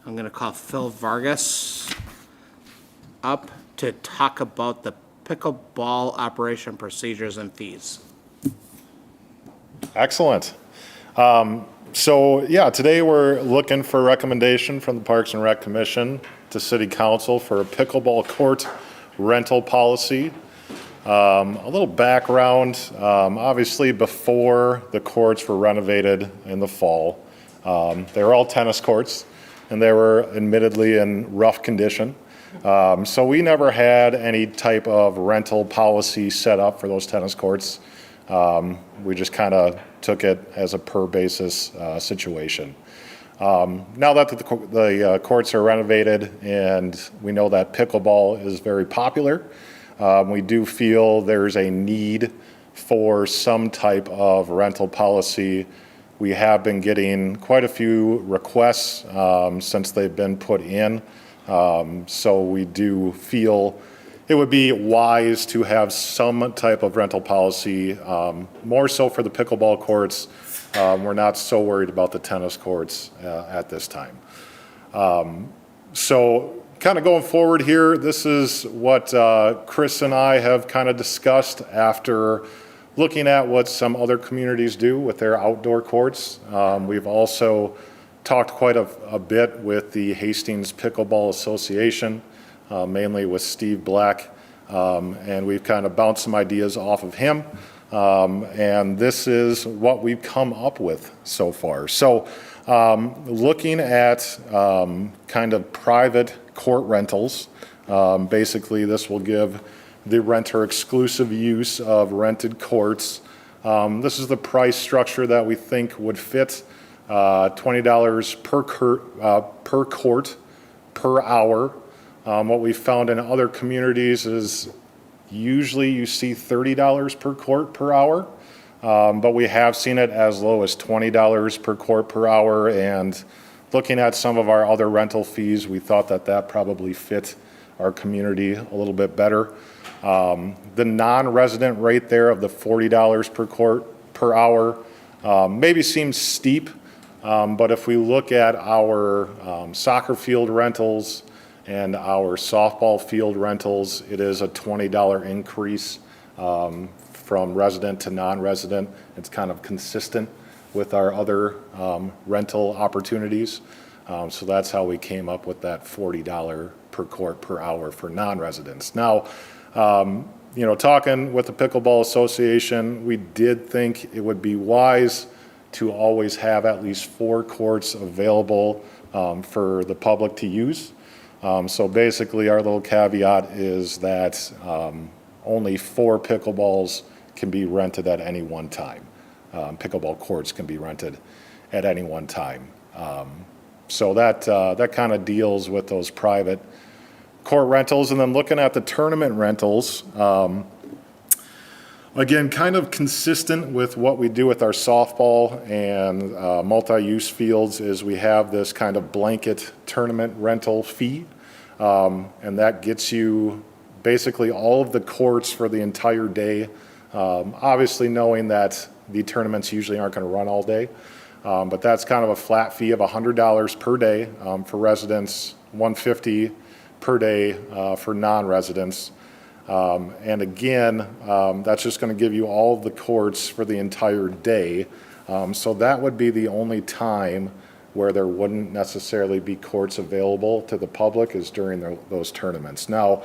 I'm going to call Phil Vargas up to talk about the pickleball operation procedures and fees. Excellent. Today we're looking for a recommendation from the Parks and Rec Commission to City Council for a pickleball court rental policy. A little background, obviously before the courts were renovated in the fall, they were all tennis courts and they were admittedly in rough condition. So we never had any type of rental policy set up for those tennis courts. We just kind of took it as a per basis situation. Now that the courts are renovated and we know that pickleball is very popular, we do feel there's a need for some type of rental policy. We have been getting quite a few requests since they've been put in. So we do feel it would be wise to have some type of rental policy, more so for the pickleball courts. We're not so worried about the tennis courts at this time. So kind of going forward here, this is what Chris and I have kind of discussed after looking at what some other communities do with their outdoor courts. We've also talked quite a bit with the Hastings Pickleball Association, mainly with Steve Black, and we've kind of bounced some ideas off of him, and this is what we've come up with so far. So looking at kind of private court rentals, basically this will give the renter exclusive use of rented courts. This is the price structure that we think would fit. $20 per court per hour. What we found in other communities is usually you see $30 per court per hour, but we have seen it as low as $20 per court per hour. And looking at some of our other rental fees, we thought that probably fit our community a little bit better. The non-resident rate there of the $40 per court per hour maybe seems steep. But if we look at our soccer field rentals and our softball field rentals, it is a $20 increase from resident to non-resident. It's kind of consistent with our other rental opportunities. So that's how we came up with that $40 per court per hour for non-residents. Now, talking with the Pickleball Association, we did think it would be wise to always have at least 4 courts available for the public to use. So basically our little caveat is that only 4 pickleballs can be rented at any one time. Pickleball courts can be rented at any one time. So that kind of deals with those private court rentals. And then looking at the tournament rentals, again, kind of consistent with what we do with our softball and multi-use fields is we have this kind of blanket tournament rental fee, and that gets you basically all of the courts for the entire day, obviously knowing that the tournaments usually aren't going to run all day, but that's kind of a flat fee of $100 per day for residents, $150 per day for non-residents. And again, that's just going to give you all of the courts for the entire day. So that would be the only time where there wouldn't necessarily be courts available to the public is during those tournaments. Now,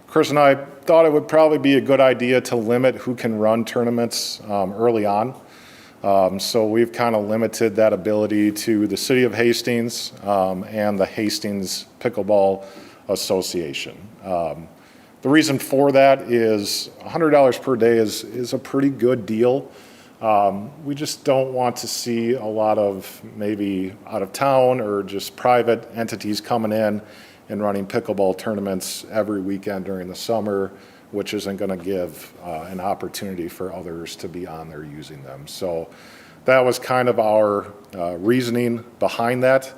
Chris and I thought it would probably be a good idea to limit who can run tournaments early on. So we've kind of limited that ability to the City of Hastings and the Hastings Pickleball Association. The reason for that is $100 per day is a pretty good deal. We just don't want to see a lot of maybe out of town or just private entities coming in and running pickleball tournaments every weekend during the summer, which isn't going to give an opportunity for others to be on there using them. So that was kind of our reasoning behind that.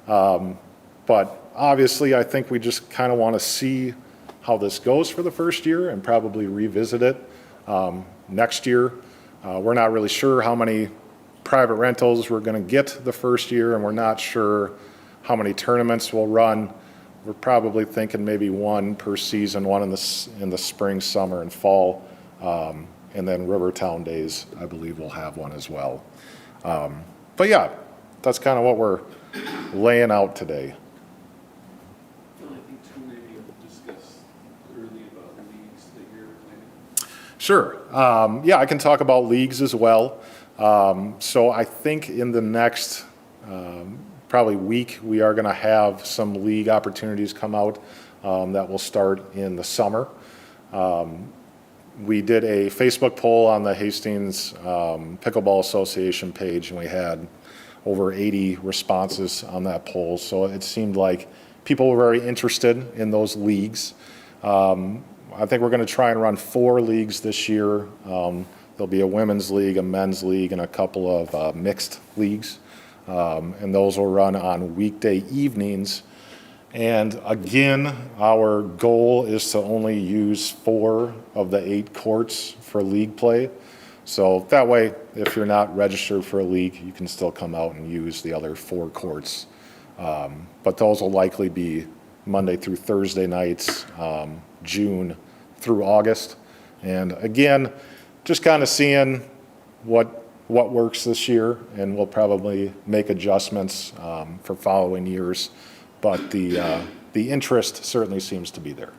But obviously, I think we just kind of want to see how this goes for the first year and probably revisit it next year. We're not really sure how many private rentals we're going to get the first year, and we're not sure how many tournaments we'll run, we're probably thinking maybe one per season, one in the spring, summer, and fall. And then Rivertown Days, I believe we'll have one as well. But yeah, that's kind of what we're laying out today. I think too, maybe you'll discuss early about leagues that you're planning. Sure. Yeah, I can talk about leagues as well. So I think in the next probably week, we are going to have some league opportunities come out that will start in the summer. We did a Facebook poll on the Hastings Pickleball Association page, and we had over 80 responses on that poll. So it seemed like people were very interested in those leagues. I think we're going to try and run 4 leagues this year. There'll be a women's league, a men's league, and a couple of mixed leagues. And those will run on weekday evenings. And again, our goal is to only use 4 of the 8 courts for league play. So that way, if you're not registered for a league, you can still come out and use the other 4 courts. But those will likely be Monday through Thursday nights, June through August. And again, just kind of seeing what works this year, and we'll probably make adjustments for following years. But the interest certainly seems to be there.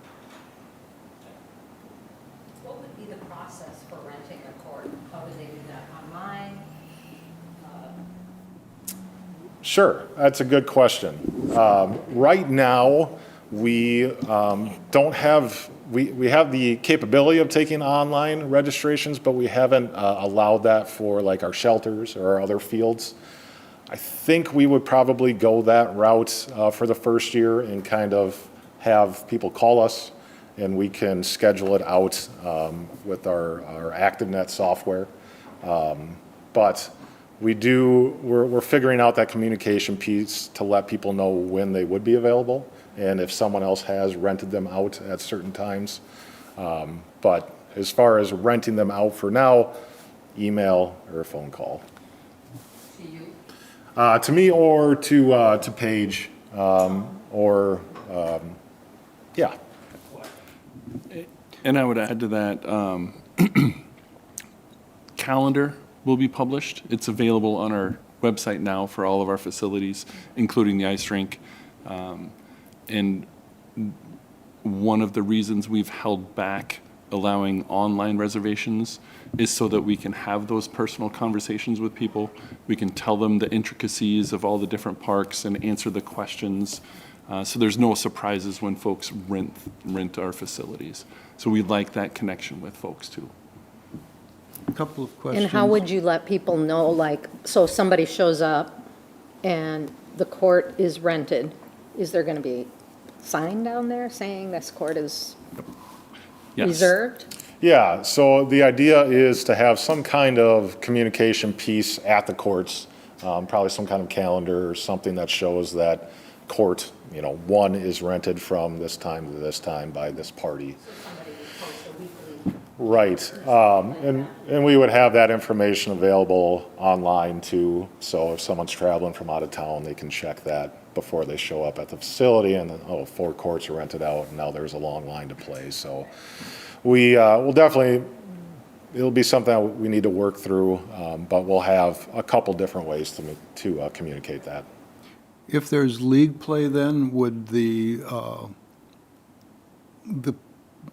What would be the process for renting a court? How would they do that? Online? Sure, that's a good question. Right now, we don't have, we have the capability of taking online registrations, but we haven't allowed that for like our shelters or our other fields. I think we would probably go that route for the first year and kind of have people call us, and we can schedule it out with our ActiveNet software. But we're figuring out that communication piece to let people know when they would be available and if someone else has rented them out at certain times. But as far as renting them out for now, email or a phone call. To you? To me or to Paige, yeah. And I would add to that, calendar will be published. It's available on our website now for all of our facilities, including the ice rink. And one of the reasons we've held back allowing online reservations is so that we can have those personal conversations with people. We can tell them the intricacies of all the different parks and answer the questions. So there's no surprises when folks rent our facilities. So we like that connection with folks too. A couple of questions. And how would you let people know, like, so somebody shows up and the court is rented, is there going to be a sign down there saying this court is Yes. reserved? Yeah, so the idea is to have some kind of communication piece at the courts, probably some kind of calendar or something that shows that court, 1 is rented from this time to this time by this party. So somebody would post a weekly. Right, and we would have that information available online too, so if someone's traveling from out of town, they can check that before they show up at the facility, and then, 4 courts are rented out, and now there's a long line to play. So we will definitely, it'll be something that we need to work through, but we'll have a couple different ways to communicate that. If there's league play, then would the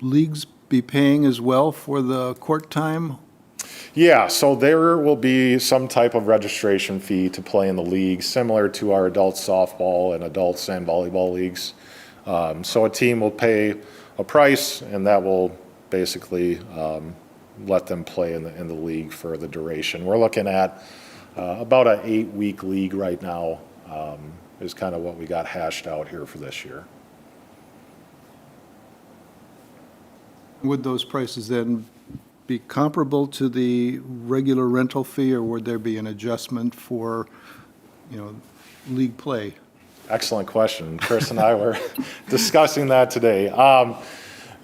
leagues be paying as well for the court time? Yeah, so there will be some type of registration fee to play in the league, similar to our adult softball and adult sand volleyball leagues. So a team will pay a price, and that will basically let them play in the league for the duration. We're looking at about an 8-week league right now, is kind of what we got hashed out here for this year. Would those prices then be comparable to the regular rental fee, or would there be an adjustment for, league play? Excellent question. Chris and I were discussing that today.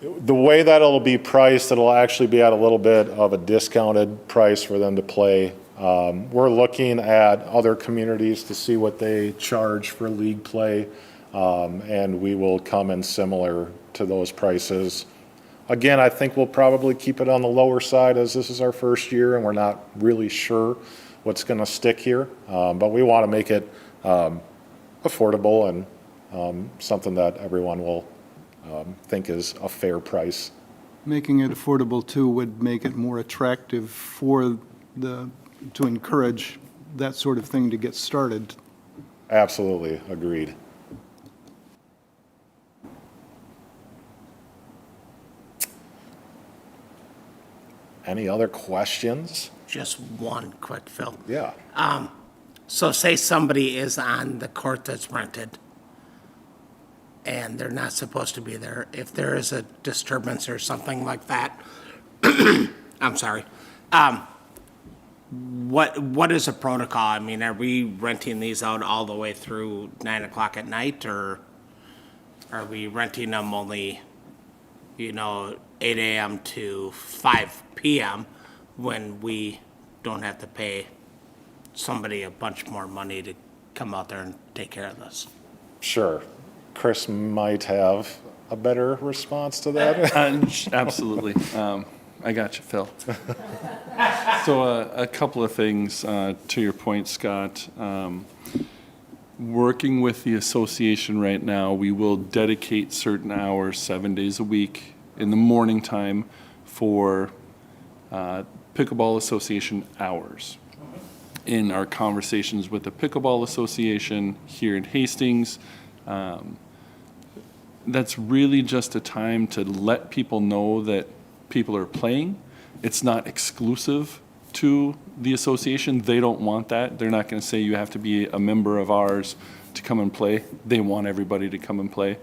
The way that it'll be priced, it'll actually be at a little bit of a discounted price for them to play. We're looking at other communities to see what they charge for league play, and we will come in similar to those prices. Again, I think we'll probably keep it on the lower side as this is our first year and we're not really sure what's going to stick here. But we want to make it affordable and something that everyone will think is a fair price. Making it affordable, too, would make it more attractive for to encourage that sort of thing to get started. Absolutely, agreed. Any other questions? Just one quick, Phil. Yeah. So say somebody is on the court that's rented and they're not supposed to be there. If there is a disturbance or something like that, I'm sorry. What is a protocol? I mean, are we renting these out all the way through 9 o'clock at night, or are we renting them only, 8 a.m. to 5 p.m. when we don't have to pay somebody a bunch more money to come out there and take care of this? Sure. Chris might have a better response to that. Absolutely. I got you, Phil. So a couple of things to your point, Scott. Working with the association right now, we will dedicate certain hours, 7 days a week, in the morning time for Pickleball Association hours. In our conversations with the Pickleball Association here in Hastings, that's really just a time to let people know that people are playing. It's not exclusive to the association. They don't want that. They're not going to say you have to be a member of ours to come and play. They want everybody to come and play.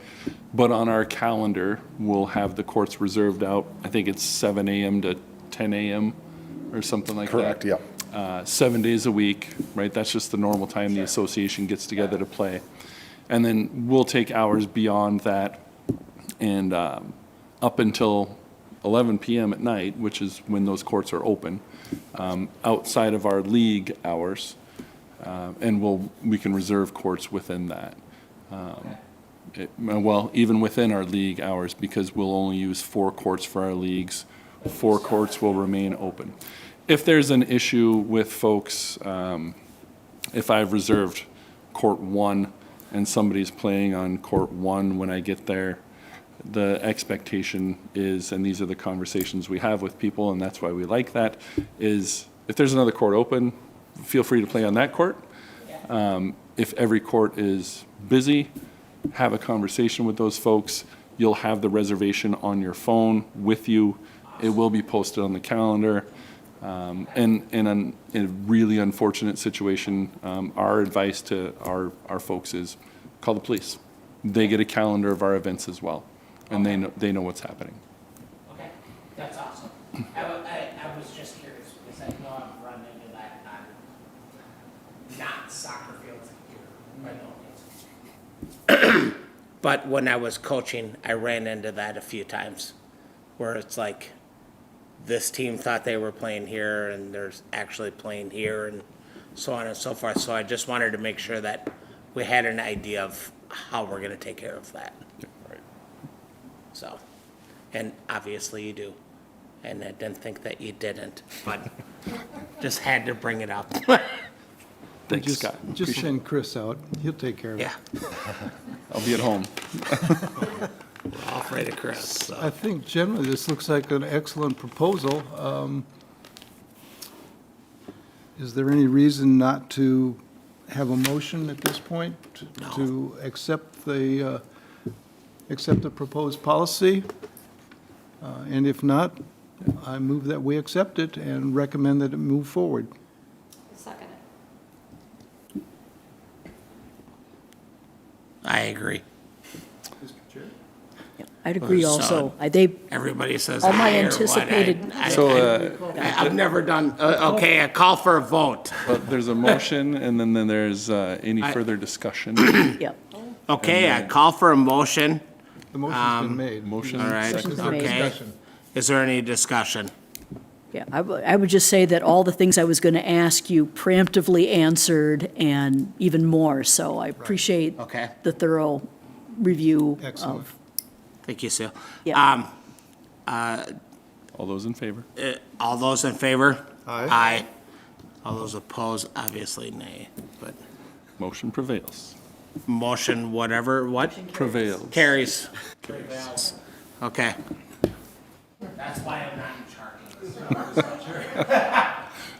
But on our calendar, we'll have the courts reserved out. I think it's 7 a.m. to 10 a.m. or something like Correct, that. yeah. 7 days a week, right? That's just the normal time the association gets together to play. And then we'll take hours beyond that and up until 11 p.m. at night, which is when those courts are open, outside of our league hours, and we can reserve courts within that. Well, even within our league hours, because we'll only use 4 courts for our leagues, 4 courts will remain open. If there's an issue with folks, if I've reserved court 1 and somebody's playing on court 1 when I get there, the expectation is, and these are the conversations we have with people, and that's why we like that, is if there's another court open, feel free to play on that court. If every court is busy, have a conversation with those folks. You'll have the reservation on your phone with you. It will be posted on the calendar. And in a really unfortunate situation, our advice to our folks is call the police. They get a calendar of our events as well, and they know what's happening. Okay, that's awesome. I was just curious, because I know I've run into that on not soccer fields here, by no means. But when I was coaching, I ran into that a few times, where it's like, this team thought they were playing here, and they're actually playing here, and so on and so forth. So I just wanted to make sure that we had an idea of how we're gonna take care of that. Right. So, and obviously you do. And I didn't think that you didn't, but just had to bring it up. Thanks, Just Scott. Just send Chris out. He'll take care of it. Yeah, I'll be at home. we're all afraid of Chris, so. I think generally this looks like an excellent proposal. Is there any reason not to have a motion at this point to accept the proposed policy? And if not, I move that we accept it and recommend that it move forward. Second. I agree. I'd agree So- also. Everybody says All my aye or what? anticipated- I've never done, okay, a call for a vote. But there's a motion, and then there's any further discussion. Yep. Okay, I call for a motion. The motion's been made. Motion. All right, Motion's been made. okay. Is there any discussion? Yeah, I would just say that all the things I was going to ask you preemptively answered and even more, so I appreciate Okay. the thorough review Excellent. of, Thank you, Sue. Yeah. All those in favor? All those in favor? Aye. Aye. All those opposed, obviously nay, but Motion prevails. motion, whatever, what? Prevails. Carries. Okay. That's why I'm not in charge.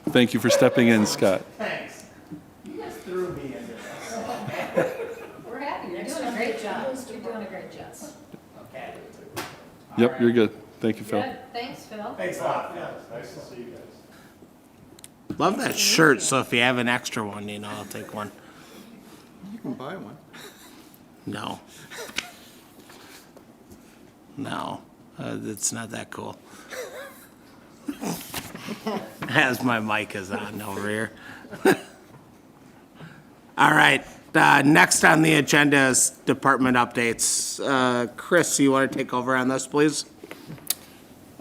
Thank you for stepping in, Scott. Thanks. You guys threw me into this. We're happy, you're doing a great job. You're doing a great job. Okay. Yep, you're good. Thank you, Phil. Good, thanks, Phil. Thanks a lot. Nice to see you guys. Love that shirt, so if you have an extra one, I'll take one. You can buy one. No. No, it's not that cool. As my mic is on over here. All right, next on the agenda is department updates. Chris, you want to take over on this, please?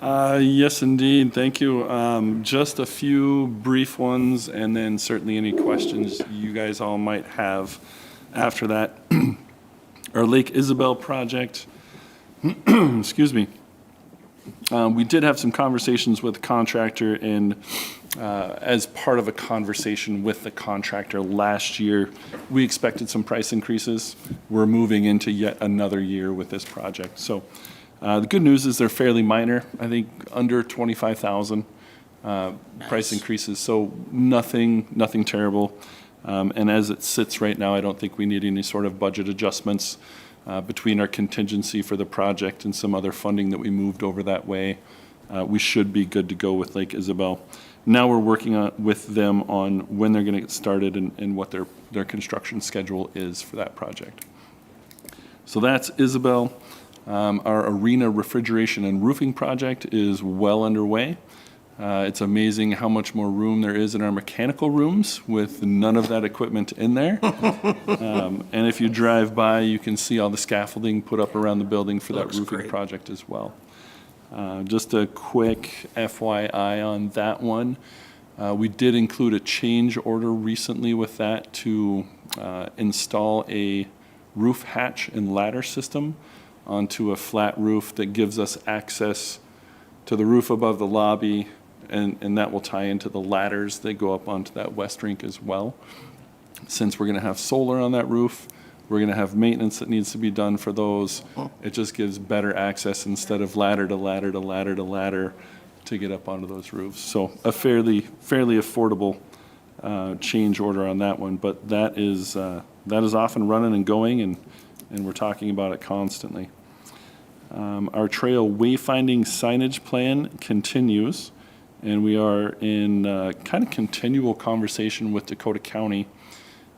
Yes, indeed. Thank you. Just a few brief ones, and then certainly any questions you guys all might have after that. Our Lake Isabel project, excuse me. We did have some conversations with the contractor, and as part of a conversation with the contractor last year, we expected some price increases. We're moving into yet another year with this project. So the good news is they're fairly minor, I think under 25,000 price increases, so nothing terrible. And as it sits right now, I don't think we need any sort of budget adjustments between our contingency for the project and some other funding that we moved over that way. We should be good to go with Lake Isabel. Now we're working with them on when they're going to get started and what their construction schedule is for that project. So that's Isabel. Our arena refrigeration and roofing project is well underway. It's amazing how much more room there is in our mechanical rooms with none of that equipment in there. And if you drive by, you can see all the scaffolding put up around the building for that Looks roofing great. project as well. Just a quick FYI on that one. We did include a change order recently with that to install a roof hatch and ladder system onto a flat roof that gives us access to the roof above the lobby, and that will tie into the ladders that go up onto that west rink as well. Since we're going to have solar on that roof, we're going to have maintenance that needs to be done for those. It just gives better access instead of ladder to ladder to ladder to ladder to get up onto those roofs. So a fairly affordable change order on that one, but that is off and running and going, and we're talking about it constantly. Our trail wayfinding signage plan continues, and we are in kind of continual conversation with Dakota County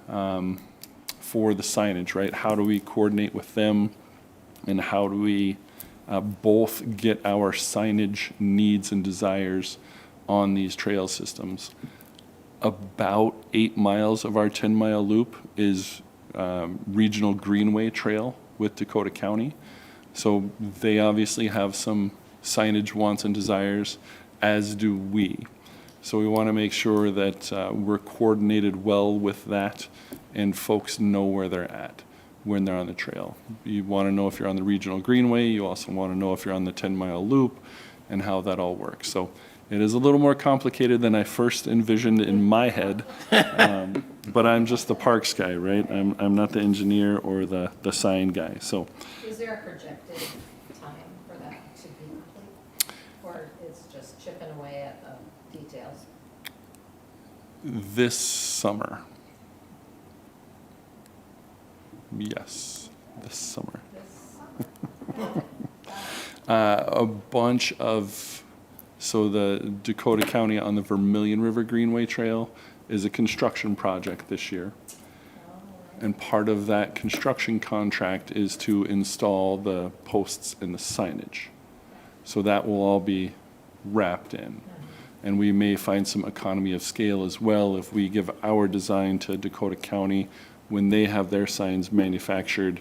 for the signage, right? How do we coordinate with them, and how do we both get our signage needs and desires on these trail systems? About 8 miles of our 10-mile loop is regional greenway trail with Dakota County. So they obviously have some signage wants and desires, as do we. So we want to make sure that we're coordinated well with that and folks know where they're at when they're on the trail. You want to know if you're on the regional greenway. You also want to know if you're on the 10-mile loop and how that all works. So it is a little more complicated than I first envisioned in my head, but I'm just the parks guy, right? I'm not the engineer or the sign guy. So Is there a projected time for that to be complete? Or it's just chipping away at the details? this summer. Yes, this summer. A bunch of, so the Dakota County on the Vermilion River Greenway Trail is a construction project this year. And part of that construction contract is to install the posts and the signage. So that will all be wrapped in. And we may find some economy of scale as well if we give our design to Dakota County. When they have their signs manufacture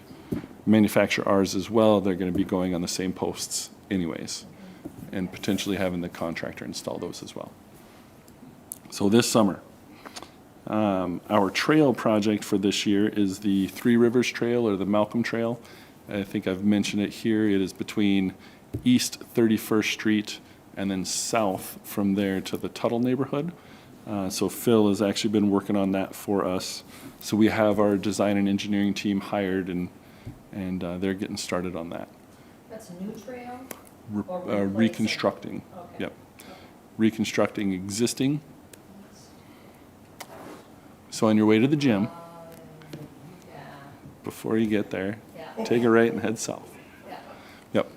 ours as well, they're going to be going on the same posts anyways. and potentially having the contractor install those as well. So this summer, our trail project for this year is the Three Rivers Trail or the Malcolm Trail. I think I've mentioned it here. It is between East 31st Street and then south from there to the Tuttle neighborhood. So Phil has actually been working on that for us. So we have our design and engineering team hired, and they're getting started on that. That's a new trail? Reconstructing. Okay. Yep. Reconstructing existing. So on your way to the gym, before you get there, take a right and head south. Yep.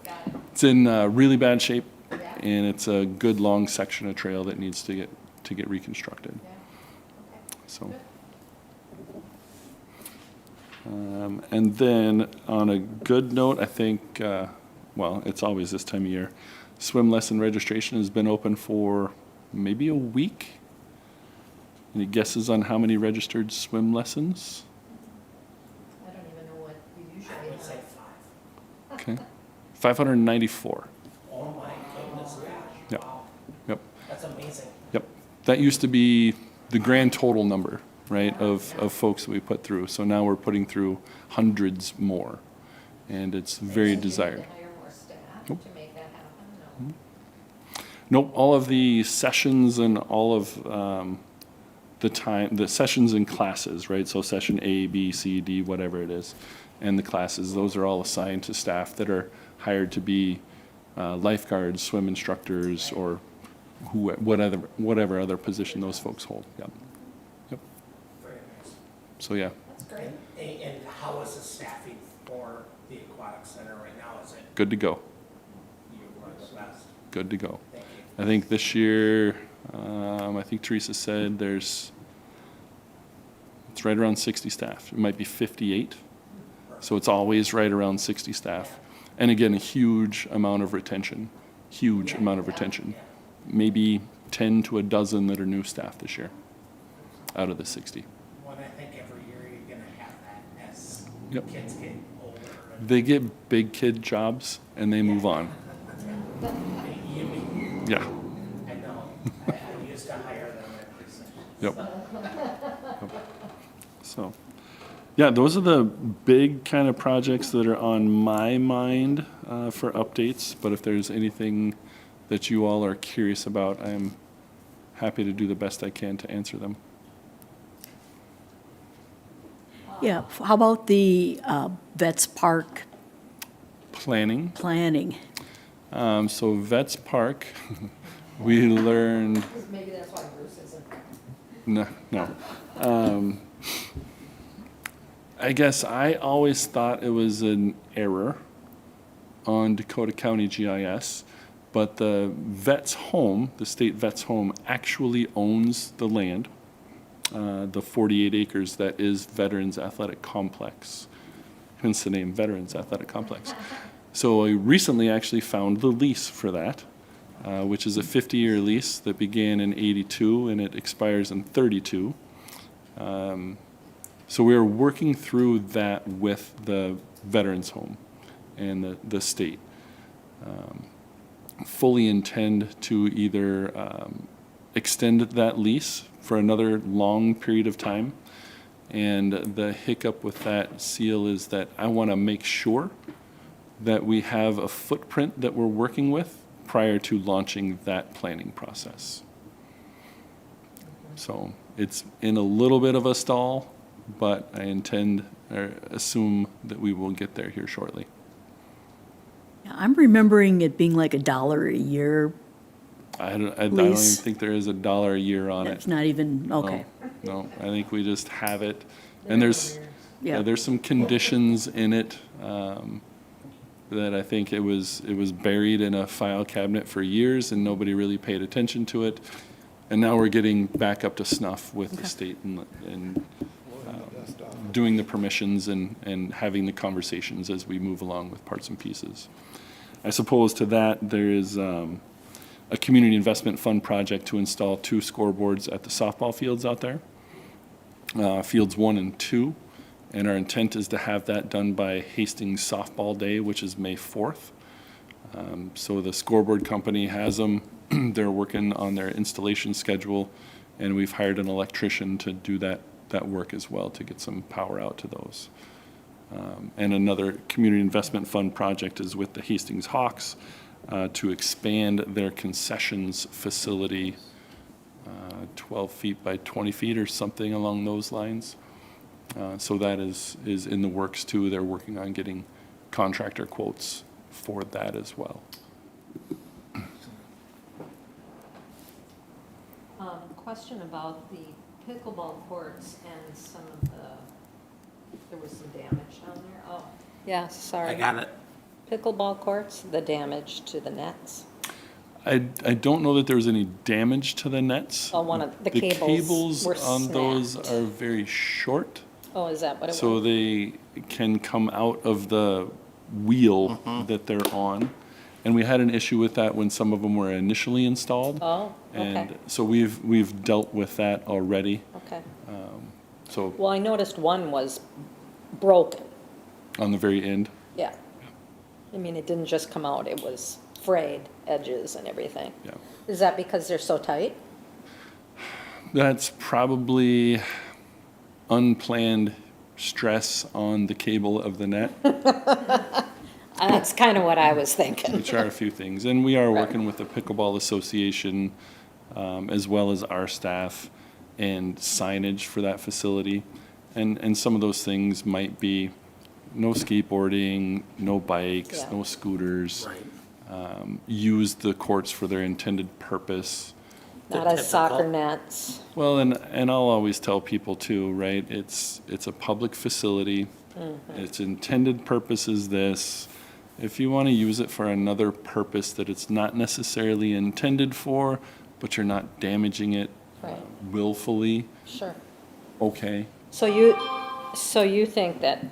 It's in really bad shape, and it's a good long section of trail that needs to get reconstructed. So. And then on a good note, I think, well, it's always this time of year, swim lesson registration has been open for maybe a week. Any guesses on how many registered swim lessons? I don't even know what you usually I would say have. 5. Okay. 594. Oh my goodness, gosh. Yep. Wow. Yep. That's amazing. Yep. That used to be the grand total number, right, of folks that we put through. So now we're putting through hundreds more, and it's very desired. To hire more staff Nope. to make that happen? No. Nope, all of the sessions and all of the sessions and classes, right? So session A, B, C, D, whatever it is, and the classes, those are all assigned to staff that are hired to be lifeguards, swim instructors, or whatever other position those folks hold. Yep. Yep. Very nice. So yeah, That's great. And how is the staffing for the aquatic center right now? Is it good to go. you are the best? Good to go. Thank you. I think this year, I think Teresa said it's right around 60 staff. It might be 58. So it's always right around 60 staff. And again, a huge amount of retention, huge amount of retention. Maybe 10 to a dozen that are new staff this year out of the 60. Well, I think every year you're gonna have that as Yep. kids get older. and They get big kid jobs and they move on. Yeah. I know. I used to hire them at precinct. Yep. Yep. So, yeah, those are the big kind of projects that are on my mind for updates. But if there's anything that you all are curious about, I'm happy to do the best I can to answer them. Yeah, how about the Vets Park Planning. planning? So Vets Park, we learned, Maybe that's why Bruce isn't. no. I guess I always thought it was an error on Dakota County GIS, but the vet's home, the state vet's home, actually owns the land, the 48 acres that is Veterans Athletic Complex, hence the name Veterans Athletic Complex. So I recently actually found the lease for that, which is a 50-year lease that began in '82 and it expires in '32. So we are working through that with the Veterans Home and the state. Fully intend to either extend that lease for another long period of time. And the hiccup with that seal is that I want to make sure that we have a footprint that we're working with prior to launching that planning process. So it's in a little bit of a stall, but I intend or assume that we will get there here shortly. Yeah, I'm remembering it being like $1 a year. I don't even Lease. think there is $1 a year on it. It's not even, okay. No, I think we just have it. And there's Yeah. there's some conditions in it that I think it was buried in a file cabinet for years and nobody really paid attention to it. And now we're getting back up to snuff with the state and doing the permissions and having the conversations as we move along with parts and pieces. I suppose to that there is a community investment fund project to install 2 scoreboards at the softball fields out there, fields 1 and 2. And our intent is to have that done by Hastings Softball Day, which is May 4th. So the scoreboard company has them. They're working on their installation schedule, and we've hired an electrician to do that work as well, to get some power out to those. And another community investment fund project is with the Hastings Hawks to expand their concessions facility 12 feet by 20 feet or something along those lines. So that is in the works too. They're working on getting contractor quotes for that as well. Question about the pickleball courts and some of there was some damage down there. Oh. Yeah, sorry. I got it. Pickleball courts, the damage to the nets. I don't know that there was any damage to the nets. Oh, one of the cables were on those snapped. are very short, Oh, is that what it was? so they can come out of the wheel that they're on. And we had an issue with that when some of them were initially installed. Oh, okay, And so we've dealt with that already. okay. So Well, I noticed one was broken. on the very end, Yeah. I mean, it didn't just come out, it was frayed edges and everything. yeah. Is that because they're so tight? That's probably unplanned stress on the cable of the net, That's kind of what I was thinking. which are a few things. And we are working with the Pickleball Association, as well as our staff, and signage for that facility. And some of those things might be no skateboarding, no bikes, Yeah. no scooters. Right. Use the courts for their intended purpose. Not The as soccer typical- nets. Well, and I'll always tell people too, right? It's a public facility. Its intended purpose is this. If you want to use it for another purpose that it's not necessarily intended for, but you're not damaging it Right. willfully, Sure. okay. So you think that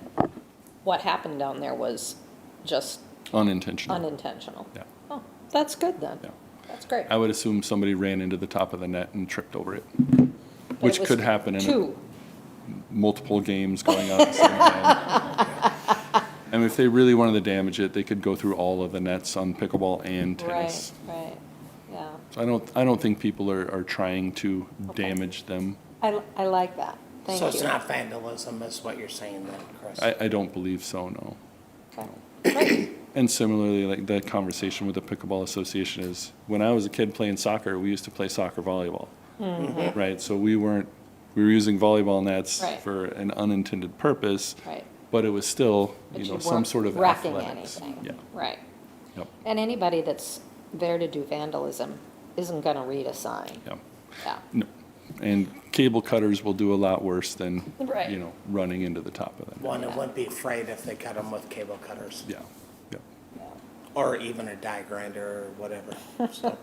what happened down there was just Unintentional. unintentional? Yeah. Oh, that's good then. Yeah. That's great. I would assume somebody ran into the top of the net and tripped over it, But which it was could happen in two. multiple games going on at the same time. And if they really wanted to damage it, they could go through all of the nets on pickleball and tennis. Right, yeah. So I don't think people are trying to damage them. I like that. Thank So you. it's not vandalism, is what you're saying then, Chris? I don't believe so, no. Okay. Great. And similarly, like the conversation with the Pickleball Association is, when I was a kid playing soccer, we used to play soccer volleyball. Right, so we were using volleyball nets Right. for an unintended purpose, Right. but it was still, But some weren't sort of wrecking athletics. anything. Yeah, Right. yep, And anybody that's there to do vandalism isn't gonna read a sign. yep. Yeah. No. And cable cutters will do a lot worse than, Right. running into the top of them. One, it wouldn't be afraid if they cut them with cable cutters, Yeah, yep, or even a die grinder or whatever. So,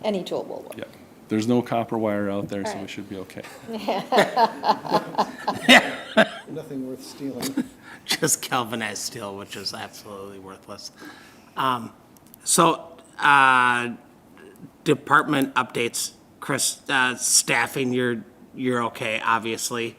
Any tool will work. yeah. There's no copper wire out there, so we Alright. should be okay. Nothing worth stealing. just galvanized steel, which is absolutely worthless. So, department updates, Chris, staffing, you're okay, obviously.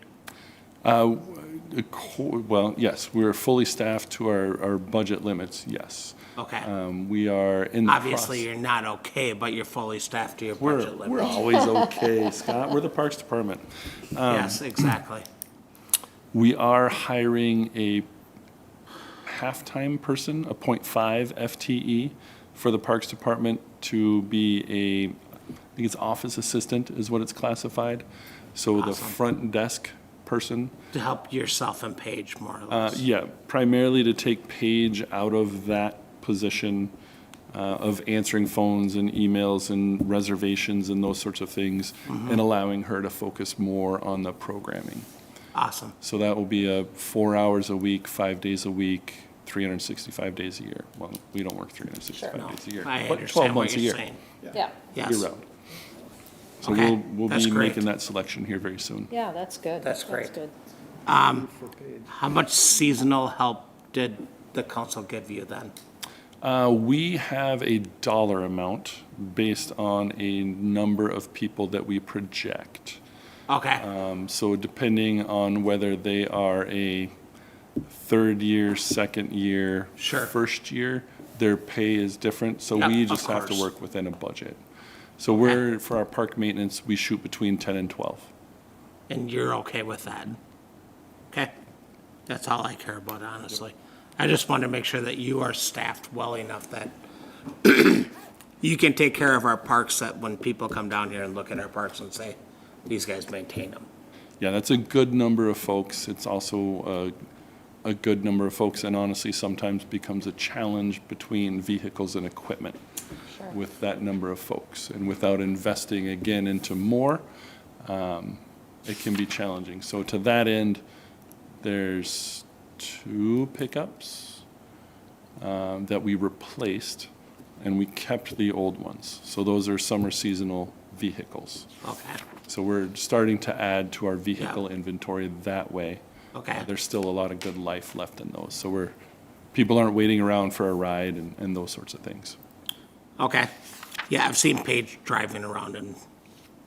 Well, yes, we're fully staffed to our budget limits, yes. Okay. We are in the Obviously, you're not okay, but you're fully staffed to your budget We're limit. always okay, Scott. We're the Parks Department. Yes, exactly. We are hiring a half-time person, a .5 FTE for the Parks Department to be I think it's office assistant is what it's classified. So the Awesome. front desk person. To help yourself and Paige more or less. Yeah, primarily to take Paige out of that position of answering phones and emails and reservations and those sorts of things, and allowing her to focus more on the programming. Awesome. So that will be 4 hours a week, 5 days a week, 365 days a year. Well, we don't work 365 No, days a year, I but 12 understand what months a you're year, saying. Yeah. Yes. year round. So Okay, we'll that's be great. making that selection here very soon. Yeah, that's good. That's great. That's good. How much seasonal help did the council give you then? We have a dollar amount based on a number of people that we project. Okay, So depending on whether they are a third year, second year, Sure. first year, their pay is different, so Yep, we of just have to course. work within a budget. So we're, for our park maintenance, we shoot between 10 and 12. And you're okay with that? Okay? That's all I care about, honestly. I just want to make sure that you are staffed well enough that you can take care of our parks, that when people come down here and look at our parks and say, these guys maintain them. Yeah, that's a good number of folks. It's also a good number of folks, and honestly, sometimes becomes a challenge between vehicles and equipment with that number of folks. And without investing again into more, it can be challenging. So to that end, there's 2 pickups that we replaced, and we kept the old ones. So those are summer seasonal vehicles. Okay, So we're starting to add to our vehicle inventory that way. okay. There's still a lot of good life left in those. So people aren't waiting around for a ride and those sorts of things. Okay. Yeah, I've seen Paige driving around in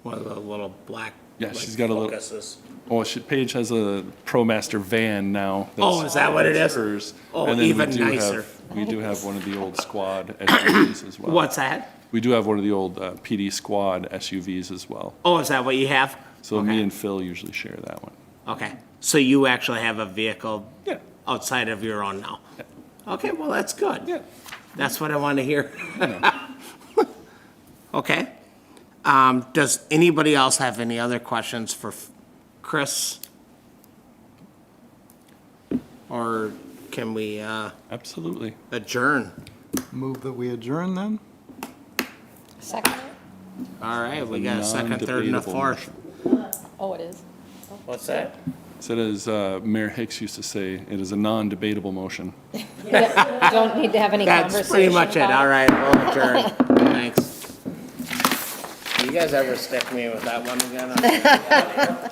one of the little black. Yeah, like, she's got a little- Focuses. Oh, Paige has a ProMaster van now. Oh, is that what it is? Hers. Oh, And then we even do nicer. we do have one of the old squad SUVs as well. What's that? We do have one of the old PD squad SUVs as well. Oh, is that what you have? So me Okay. and Phil usually share that one. Okay, so you actually have a vehicle Yeah. outside of your own now? Okay, well, that's good. Yeah. That's what I want to hear. Okay. Does anybody else have any other questions for Chris? Or can we Absolutely. adjourn? Move that we adjourn then? Second? All right, we got a second, third, and a Non-debatable fourth. motion. Oh, it is? What's that? So as Mayor Hicks used to say, it is a non-debatable motion. Yeah, don't need to have any conversation That's pretty much it. about All right, we'll adjourn. Thanks. You guys ever stick me with that one again?